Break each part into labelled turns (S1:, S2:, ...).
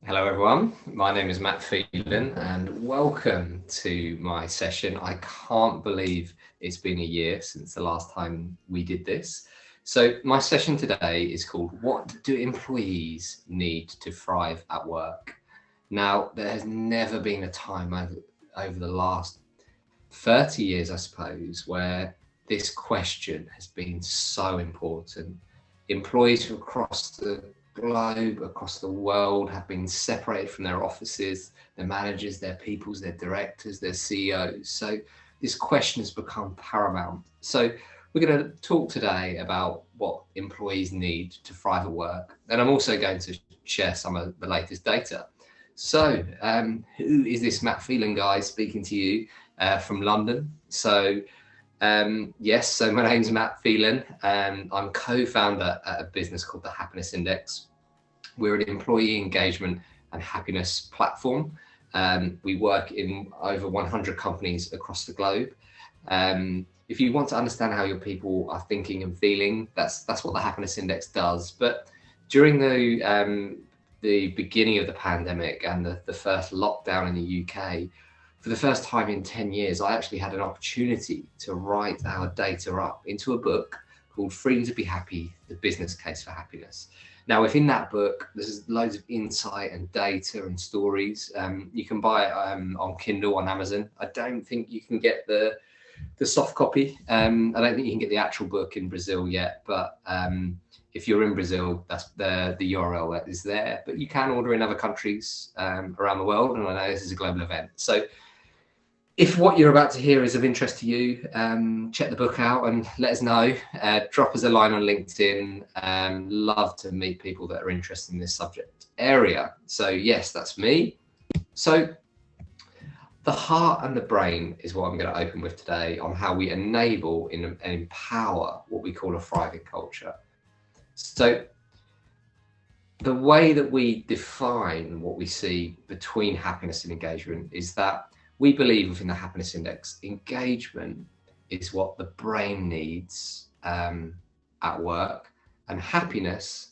S1: Hello everyone, my name is Matt Phelan and welcome to my session. I can't believe it's been a year since the last time we did this. So my session today is called What Do Employees Need to Thrive at Work? Now, there has never been a time over the last 30 years, I suppose, where this question has been so important. Employees from across the globe, across the world, have been separated from their offices, their managers, their peoples, their directors, their CEOs. So this question has become paramount. So we're going to talk today about what employees need to thrive at work. And I'm also going to share some of the latest data. So who is this Matt Phelan guy speaking to you from London? So yes, so my name's Matt Phelan. I'm co-founder at a business called the Happiness Index. We're an employee engagement and happiness platform. We work in over 100 companies across the globe. If you want to understand how your people are thinking and feeling, that's what the Happiness Index does. But during the beginning of the pandemic and the first lockdown in the UK, for the first time in 10 years, I actually had an opportunity to write our data up into a book called Freedom to Be Happy, The Business Case for Happiness. Now, within that book, there's loads of insight and data and stories. You can buy it on Kindle on Amazon. I don't think you can get the soft copy. I don't think you can get the actual book in Brazil yet, but if you're in Brazil, that's the URL that is there. But you can order in other countries around the world, and I know this is a global event. So if what you're about to hear is of interest to you, check the book out and let us know. Drop us a line on LinkedIn. Love to meet people that are interested in this subject area. So yes, that's me. So the heart and the brain is what I'm going to open with today on how we enable and empower what we call a thriving culture. So the way that we define what we see between happiness and engagement is that we believe within the Happiness Index, engagement is what the brain needs at work, and happiness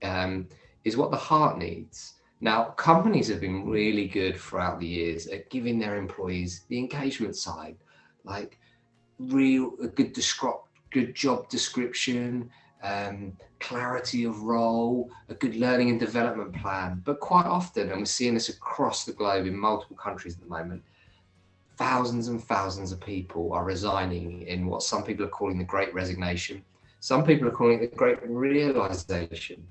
S1: is what the heart needs. Now, companies have been really good throughout the years at giving their employees the engagement side, like a good job description, clarity of role, a good learning and development plan. But quite often, and we're seeing this across the globe in multiple countries at the moment, thousands and thousands of people are resigning in what some people are calling the Great Resignation. Some people are calling it the Great Realization.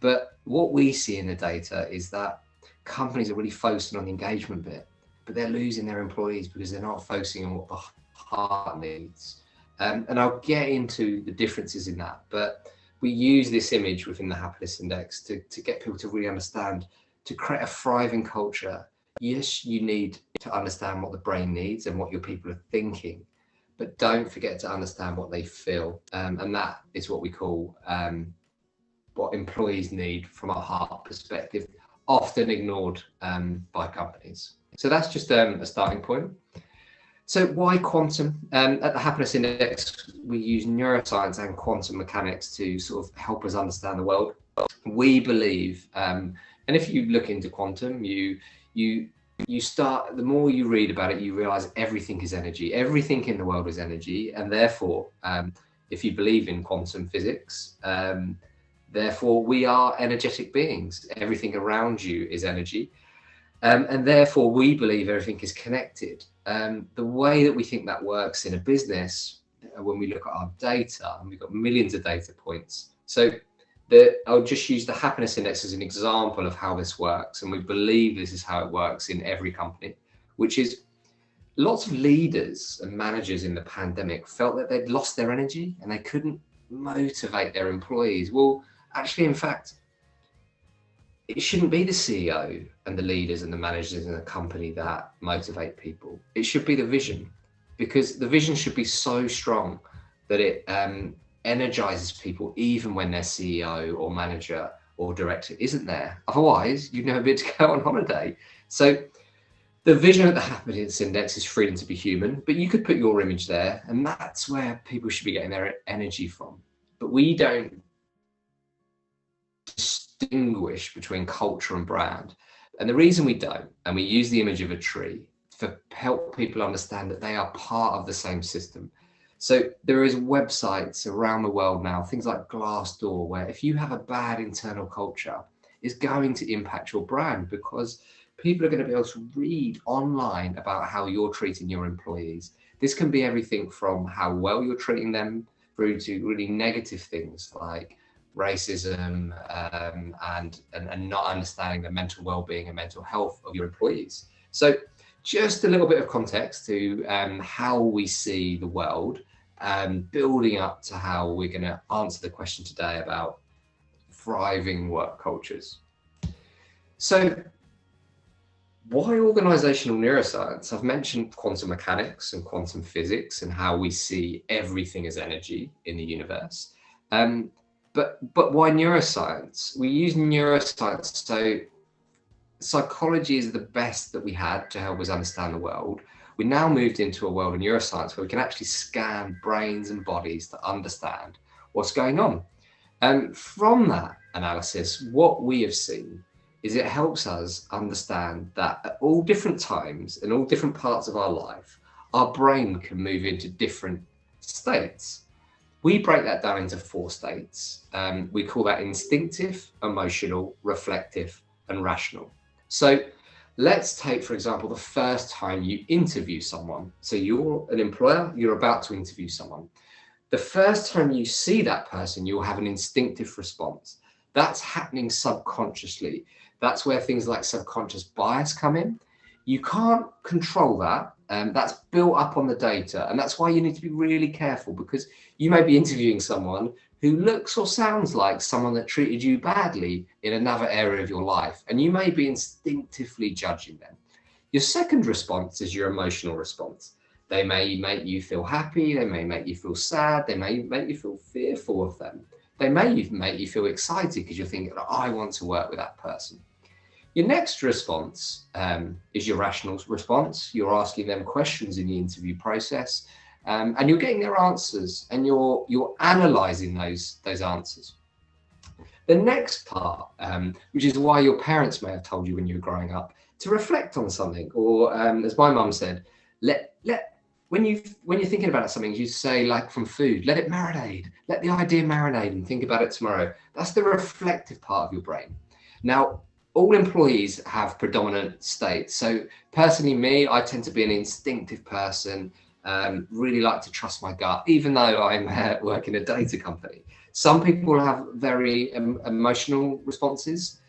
S1: But what we see in the data is that companies are really focusing on the engagement bit, but they're losing their employees because they're not focusing on what the heart needs. And I'll get into the differences in that, but we use this image within the Happiness Index to get people to really understand, to create a thriving culture. Yes, you need to understand what the brain needs and what your people are thinking, but don't forget to understand what they feel. And that is what we call what employees need from a heart perspective, often ignored by companies. So that's just a starting point. So why quantum? At the Happiness Index, we use neuroscience and quantum mechanics to sort of help us understand the world. We believe, and if you look into quantum, you start, the more you read about it, you realize everything is energy. Everything in the world is energy. And therefore, if you believe in quantum physics, therefore we are energetic beings. Everything around you is energy. And therefore, we believe everything is connected. The way that we think that works in a business, when we look at our data, and we've got millions of data points. So I'll just use the Happiness Index as an example of how this works. And we believe this is how it works in every company, which is lots of leaders and managers in the pandemic felt that they'd lost their energy and they couldn't motivate their employees. Well, actually, in fact, it shouldn't be the CEO and the leaders and the managers in a company that motivate people. It should be the vision, because the vision should be so strong that it energizes people even when their CEO or manager or director isn't there. Otherwise, you'd never be able to go on holiday. So the vision of the Happiness Index is freedom to be human, but you could put your image there, and that's where people should be getting their energy from. But we don't distinguish between culture and brand. And the reason we don't, and we use the image of a tree to help people understand that they are part of the same system. So there is websites around the world now, things like Glassdoor, where if you have a bad internal culture, it's going to impact your brand, because people are going to be able to read online about how you're treating your employees. This can be everything from how well you're treating them through to really negative things like racism, and not understanding the mental well-being and mental health of your employees. So just a little bit of context to how we see the world, building up to how we're going to answer the question today about thriving work cultures. So why organizational neuroscience? I've mentioned quantum mechanics and quantum physics and how we see everything as energy in the universe. But why neuroscience? We use neuroscience, so psychology is the best that we had to help us understand the world. We now moved into a world of neuroscience where we can actually scan brains and bodies to understand what's going on. And from that analysis, what we have seen is it helps us understand that at all different times and all different parts of our life, our brain can move into different states. We break that down into 4 states. We call that instinctive, emotional, reflective, and rational. So let's take, for example, the first time you interview someone. So you're an employer, you're about to interview someone. The first time you see that person, you'll have an instinctive response. That's happening subconsciously. That's where things like subconscious bias come in. You can't control that. That's built up on the data. And that's why you need to be really careful, because you may be interviewing someone who looks or sounds like someone that treated you badly in another area of your life. And you may be instinctively judging them. Your second response is your emotional response. They may make you feel happy. They may make you feel sad. They may make you feel fearful of them. They may even make you feel excited because you're thinking, oh, I want to work with that person. Your next response is your rational response. You're asking them questions in the interview process, and you're getting their answers, and you're analysing those answers. The next part, which is why your parents may have told you when you were growing up to reflect on something, or as my mum said, when you're thinking about something, you say, like from food, let it marinate, let the idea marinate and think about it tomorrow. That's the reflective part of your brain. Now, all employees have predominant states. So personally, me, I tend to be an instinctive person, really like to trust my gut, even though I'm working in a data company. Some people have very emotional responses.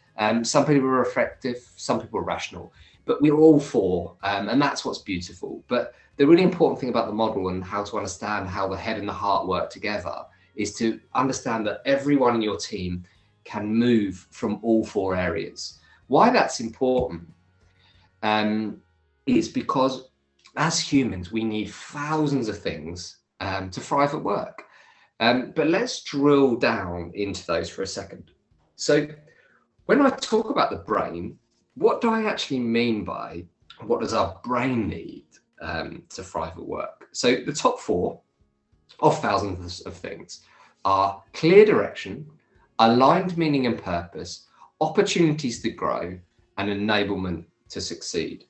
S1: Some people are reflective, some people are rational, but we're all 4, and that's what's beautiful. But the really important thing about the model and how to understand how the head and the heart work together is to understand that everyone in your team can move from all 4 areas. Why that's important is because as humans, we need thousands of things to thrive at work. But let's drill down into those for a second. So when I talk about the brain, what do I actually mean by what does our brain need to thrive at work? So the top 4 of thousands of things are clear direction, aligned meaning and purpose, opportunities to grow, and enablement to succeed.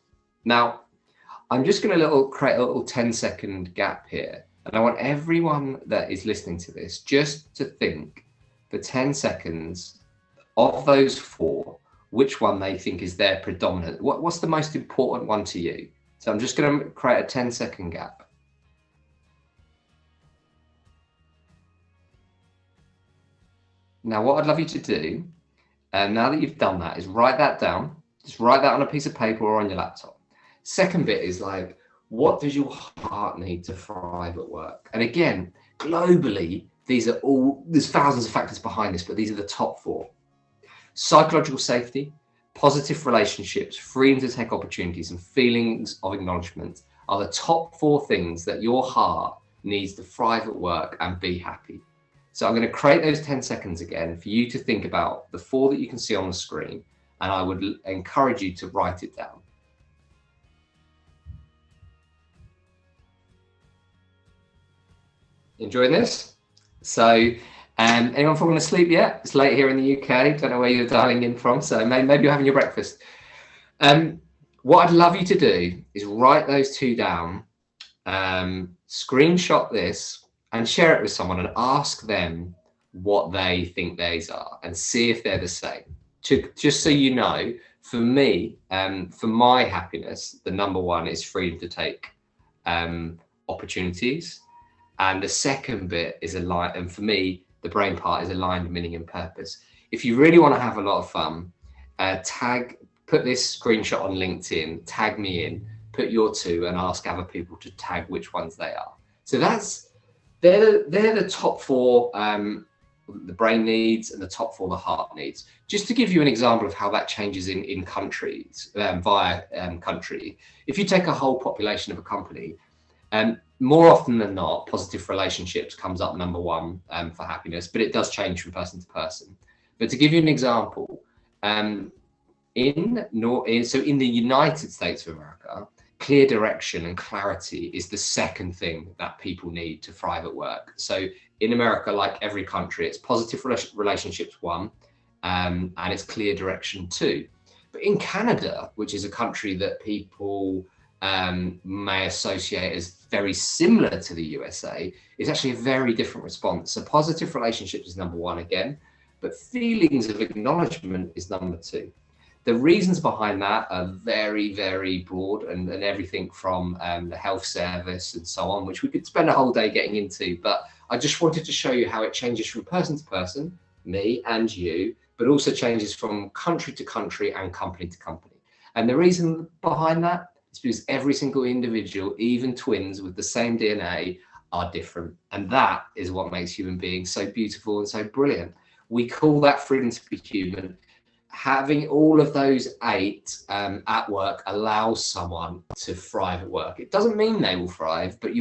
S1: Now, I'm just going to create a little 10-second gap here. And I want everyone that is listening to this just to think for 10 seconds of those 4, which one they think is their predominant. What's the most important one to you? So I'm just going to create a 10-second gap. Now, what I'd love you to do, now that you've done that, is write that down. Just write that on a piece of paper or on your laptop. Second bit is like, what does your heart need to thrive at work? And again, globally, there's thousands of factors behind this, but these are the top 4. Psychological safety, positive relationships, freedom to take opportunities, and feelings of acknowledgement are the top 4 things that your heart needs to thrive at work and be happy. So I'm going to create those 10 seconds again for you to think about the 4 that you can see on the screen, and I would encourage you to write it down. Enjoying this? So Anyone falling asleep yet? It's late here in the UK. Don't know where you're dialing in from, so maybe you're having your breakfast. What I'd love you to do is write those two down, screenshot this, and share it with someone and ask them what they think theirs are and see if they're the same. Just so you know, for me, for my happiness, the number one is freedom to take opportunities. And the second bit is aligned, and for me, the brain part is aligned, meaning, and purpose. If you really want to have a lot of fun, put this screenshot on LinkedIn, tag me in, put your two, and ask other people to tag which ones they are. So they're the top four the brain needs, and the top four the heart needs. Just to give you an example of how that changes in countries, via country. If you take a whole population of a company, more often than not, positive relationships comes up number one for happiness, but it does change from person to person. But to give you an example, in the United States of America, clear direction and clarity is the second thing that people need to thrive at work. So in America, like every country, it's positive relationships one, and it's clear direction two. But in Canada, which is a country that people may associate as very similar to the USA, is actually a very different response. So positive relationships is number one again, but feelings of acknowledgement is number two. The reasons behind that are very, very broad, and everything from the health service and so on, which we could spend a whole day getting into. But I just wanted to show you how it changes from person to person, me and you, but also changes from country to country and company to company. And the reason behind that is because every single individual, even twins with the same DNA, are different. And that is what makes human beings so beautiful and so brilliant. We call that freedom to be human. Having all of those 8 at work allows someone to thrive at work. It doesn't mean they will thrive, but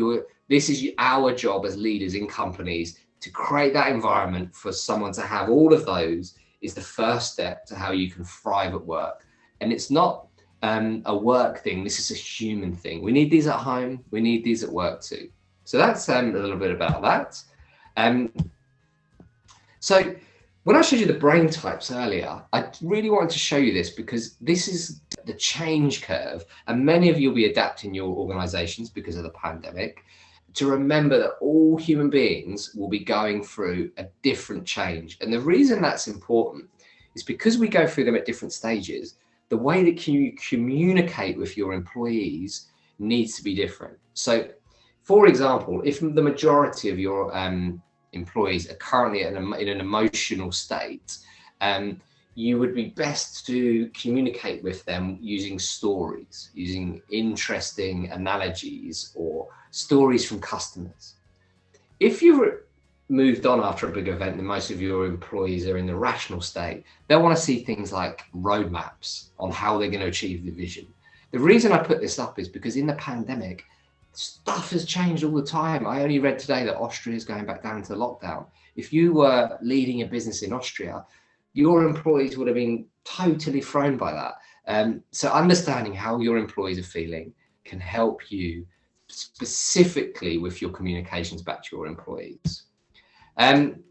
S1: this is our job as leaders in companies to create that environment for someone to have all of those is the first step to how you can thrive at work. And it's not a work thing. This is a human thing. We need these at home. We need these at work too. So that's a little bit about that. So when I showed you the brain types earlier, I really wanted to show you this because this is the change curve, and many of you will be adapting your organizations because of the pandemic to remember that all human beings will be going through a different change. And the reason that's important is because we go through them at different stages, the way that you communicate with your employees needs to be different. So, for example, if the majority of your employees are currently in an emotional state, you would be best to communicate with them using stories, using interesting analogies or stories from customers. If you've moved on after a big event and most of your employees are in the rational state, they'll want to see things like roadmaps on how they're going to achieve the vision. The reason I put this up is because in the pandemic, stuff has changed all the time. I only read today that Austria is going back down into lockdown. If you were leading a business in Austria, your employees would have been totally thrown by that. So understanding how your employees are feeling can help you specifically with your communications back to your employees.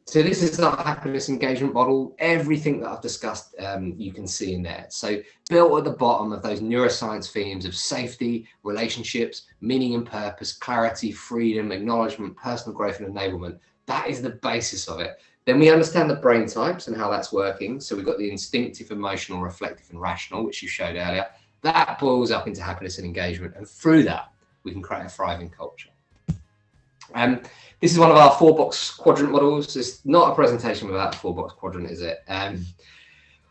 S1: So this is our happiness engagement model. Everything that I've discussed, you can see in there. So built at the bottom of those neuroscience themes of safety, relationships, meaning and purpose, clarity, freedom, acknowledgement, personal growth and enablement. That is the basis of it. Then we understand the brain types and how that's working. So we've got the instinctive, emotional, reflective and rational, which you showed earlier. That boils up into happiness and engagement. And through that, we can create a thriving culture. This is one of our 4-box quadrant models. It's not a presentation without a 4-box quadrant, is it?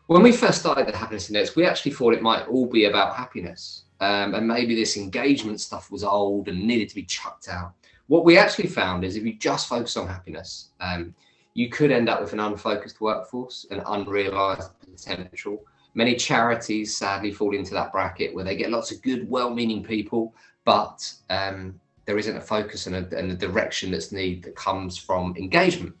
S1: When we first started the Happiness Index, we actually thought it might all be about happiness. And maybe this engagement stuff was old and needed to be chucked out. What we actually found is if you just focus on happiness, you could end up with an unfocused workforce, an unrealized potential. Many charities sadly fall into that bracket where they get lots of good, well-meaning people, but there isn't a focus and a direction that's needed that comes from engagement.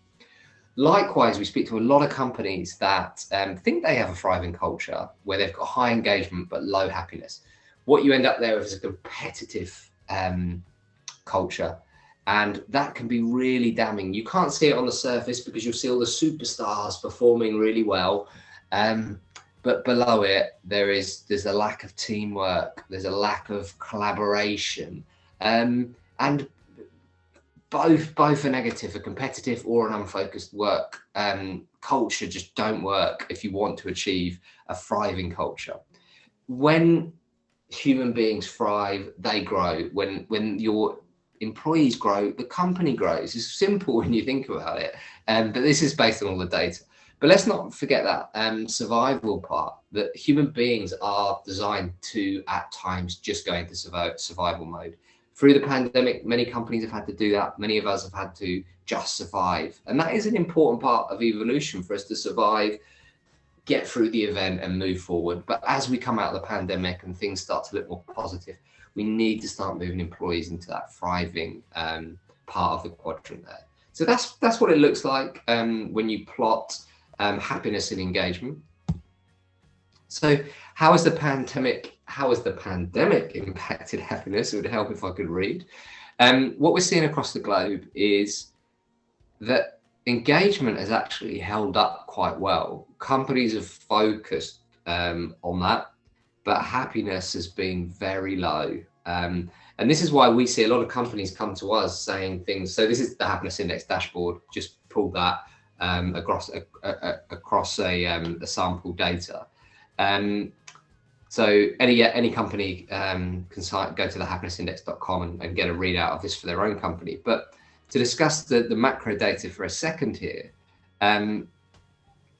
S1: Likewise, we speak to a lot of companies that think they have a thriving culture where they've got high engagement but low happiness. What you end up there with is a competitive culture. And that can be really damning. You can't see it on the surface because you'll see all the superstars performing really well. But below it, there's a lack of teamwork. There's a lack of collaboration. And both are negative. A competitive or an unfocused work culture just don't work if you want to achieve a thriving culture. When human beings thrive, they grow. When your employees grow, the company grows. It's simple when you think about it, but this is based on all the data. But let's not forget that survival part, that human beings are designed to at times just go into survival mode. Through the pandemic, many companies have had to do that. Many of us have had to just survive, and that is an important part of evolution for us to survive, get through the event and move forward. But as we come out of the pandemic and things start to look more positive, we need to start moving employees into that thriving part of the quadrant there. So that's what it looks like when you plot happiness and engagement. So how has the pandemic impacted happiness? It would help if I could read. What we're seeing across the globe is that engagement has actually held up quite well. Companies have focused on that, but happiness has been very low. And this is why we see a lot of companies come to us saying things. So this is the happiness index dashboard. Just pulled that across a sample data. So any company can go to the happinessindex.com and get a readout of this for their own company. But to discuss the macro data for a second here,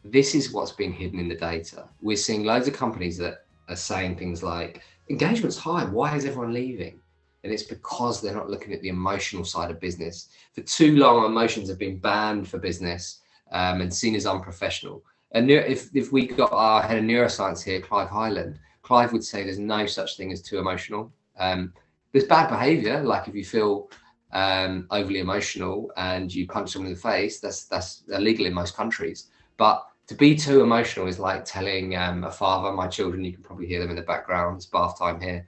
S1: this is what's been hidden in the data. We're seeing loads of companies that are saying things like, engagement's high, why is everyone leaving? And it's because they're not looking at the emotional side of business. For too long, emotions have been banned for business and seen as unprofessional. And if we got our head of neuroscience here, Clive Hyland, Clive would say there's no such thing as too emotional. There's bad behavior, like if you feel overly emotional and you punch someone in the face, that's illegal in most countries. But to be too emotional is like telling a father, my children, you can probably hear them in the background, it's bath time here.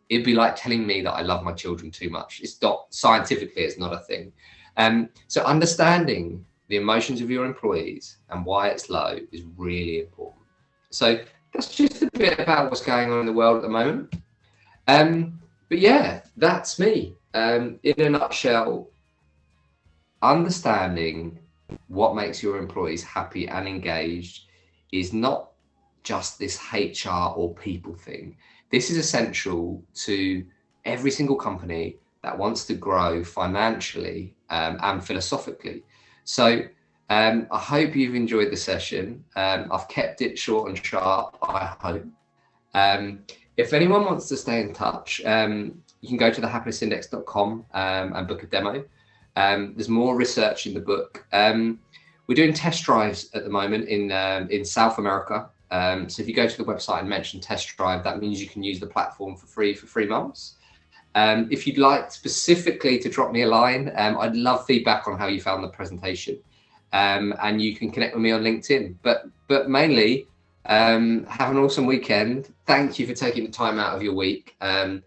S1: It'd be like telling me that I love my children too much. It's not, scientifically, it's not a thing. So understanding the emotions of your employees and why it's low is really important. So that's just a bit about what's going on in the world at the moment. But yeah, that's me. In a nutshell, understanding what makes your employees happy and engaged is not just this HR or people thing. This is essential to every single company that wants to grow financially and philosophically. So I hope you've enjoyed the session. I've kept it short and sharp, I hope. If anyone wants to stay in touch, you can go to thehappinessindex.com and book a demo. There's more research in the book. We're doing test drives at the moment in South America. So if you go to the website and mention test drive, that means you can use the platform for free for 3 months. If you'd like specifically to drop me a line, I'd love feedback on how you found the presentation. And you can connect with me on LinkedIn. But mainly, have an awesome weekend. Thank you for taking the time out of your week. And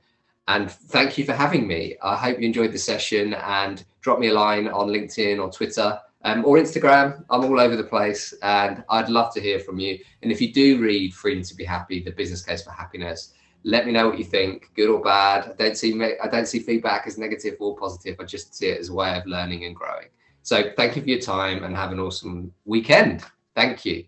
S1: thank you for having me. I hope you enjoyed the session, and drop me a line on LinkedIn or Twitter or Instagram. I'm all over the place, and I'd love to hear from you. And if you do read Freedom to Be Happy, the business case for happiness, let me know what you think, good or bad. I don't see feedback as negative or positive. I just see it as a way of learning and growing. So thank you for your time and have an awesome weekend. Thank you.